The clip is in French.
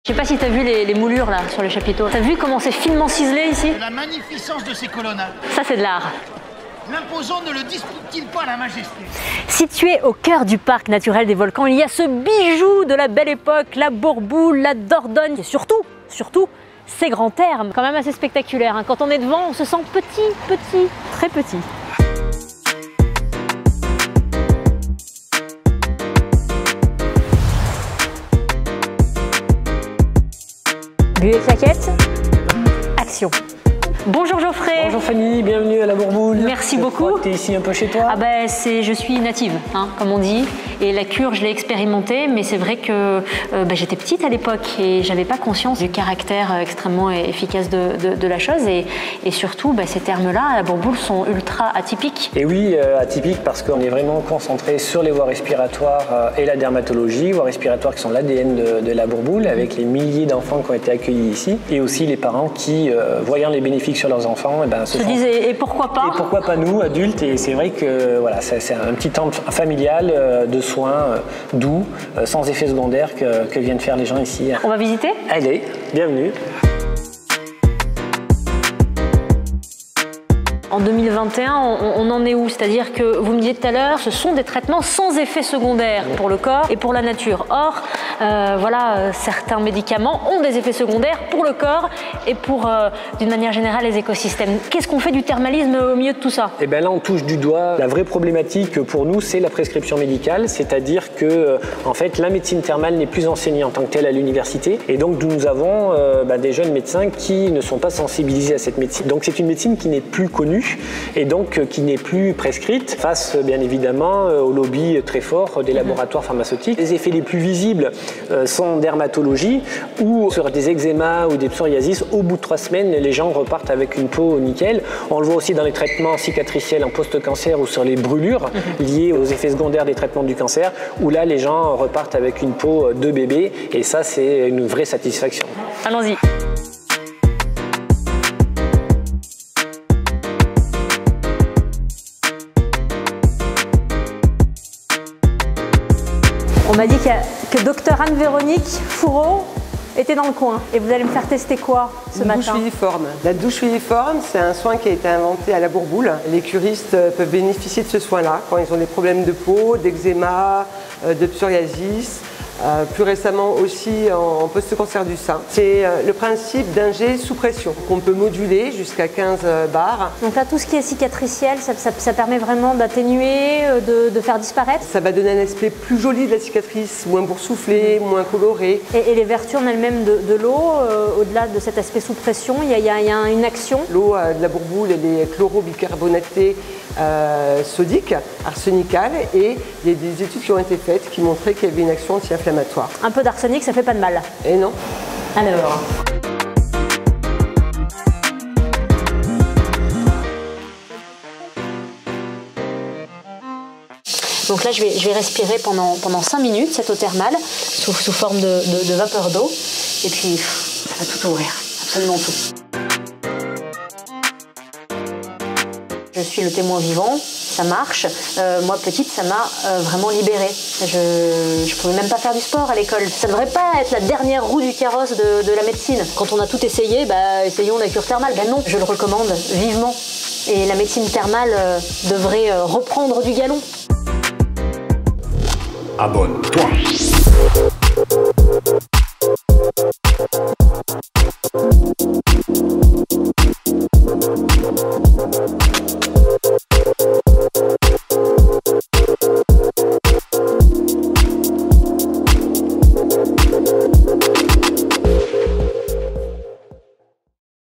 Je sais pas si tu as vu les moulures là sur les chapiteaux. T'as vu comment c'est finement ciselé ici? La magnificence de ces colonnades. Ça c'est de l'art. L'imposant ne le dispute-t-il pas la majesté? Situé au cœur du parc naturel des volcans, il y a ce bijou de la belle époque, la Bourboule, la Dordogne et surtout, ces grands thermes, quand même assez spectaculaires. Hein. Quand on est devant, on se sent petit, très petit. But et claquette, action. Bonjour Geoffrey. Bonjour Fanny, bienvenue à la Bourboule. Merci beaucoup. Tu es ici un peu chez toi? Ah ben, je suis native, hein, comme on dit. Et la cure, je l'ai expérimentée, mais c'est vrai que j'étais petite à l'époque et j'avais pas conscience du caractère extrêmement efficace de la chose. Et surtout, ces termes-là, à la Bourboule, sont ultra atypiques. Et oui, atypiques parce qu'on est vraiment concentré sur les voies respiratoires et la dermatologie, voies respiratoires qui sont l'ADN de la Bourboule, avec les milliers d'enfants qui ont été accueillis ici, et aussi les parents qui, voyant les bénéfices sur leurs enfants, se disent et pourquoi pas? Et pourquoi pas nous, adultes? Et c'est vrai que voilà, c'est un petit temps familial de soins doux, sans effets secondaires que viennent faire les gens ici. On va visiter? Allez, bienvenue. En 2021, on en est où? C'est-à-dire que vous me disiez tout à l'heure, ce sont des traitements sans effet secondaire pour le corps et pour la nature. Or, certains médicaments ont des effets secondaires pour le corps et pour, d'une manière générale, les écosystèmes. Qu'est-ce qu'on fait du thermalisme au milieu de tout ça? Et bien là, on touche du doigt la vraie problématique pour nous, c'est la prescription médicale, c'est-à-dire que en fait, la médecine thermale n'est plus enseignée en tant que telle à l'université, et donc nous avons des jeunes médecins qui ne sont pas sensibilisés à cette médecine. Donc c'est une médecine qui n'est plus connue et donc qui n'est plus prescrite face bien évidemment au lobby très fort des laboratoires pharmaceutiques. Les effets les plus visibles sont en dermatologie ou sur des eczémas ou des psoriasis. Au bout de 3 semaines, les gens repartent avec une peau nickel. On le voit aussi dans les traitements cicatriciels en post-cancer ou sur les brûlures liées aux effets secondaires des traitements du cancer, où là les gens repartent avec une peau de bébé, et ça c'est une vraie satisfaction. Allons-y. On m'a dit que docteur Anne-Véronique Fourreau était dans le coin. Et vous allez me faire tester quoi ce matin? Douche filiforme. La douche filiforme, c'est un soin qui a été inventé à la Bourboule. Les curistes peuvent bénéficier de ce soin-là quand ils ont des problèmes de peau, d'eczéma, de psoriasis. Plus récemment aussi en post-cancer du sein. C'est le principe d'un jet sous pression qu'on peut moduler jusqu'à 15 bars. Donc là, tout ce qui est cicatriciel, ça permet vraiment d'atténuer, de faire disparaître? Ça va donner un aspect plus joli de la cicatrice, moins boursouflé, moins coloré. Et les vertus en elles-mêmes de l'eau, au-delà de cet aspect sous pression, il y a une action? L'eau de la Bourboule, elle est chlorobicarbonatée sodique, arsénicale, et il y a des études qui ont été faites qui montraient qu'il y avait une action anti-inflammatoire. Un peu d'arsenic, ça fait pas de mal. Et non. Alors. Donc là, je vais respirer pendant 5 minutes cette eau thermale sous forme de vapeur d'eau. Et puis, ça va tout ouvrir, absolument tout. Je suis le témoin vivant, ça marche. Moi, petite, ça m'a vraiment libérée. Je pouvais même pas faire du sport à l'école. Ça devrait pas être la dernière roue du carrosse de la médecine. Quand on a tout essayé, essayons la cure thermale. Non, je le recommande vivement. Et la médecine thermale devrait reprendre du galon. Abonne-toi.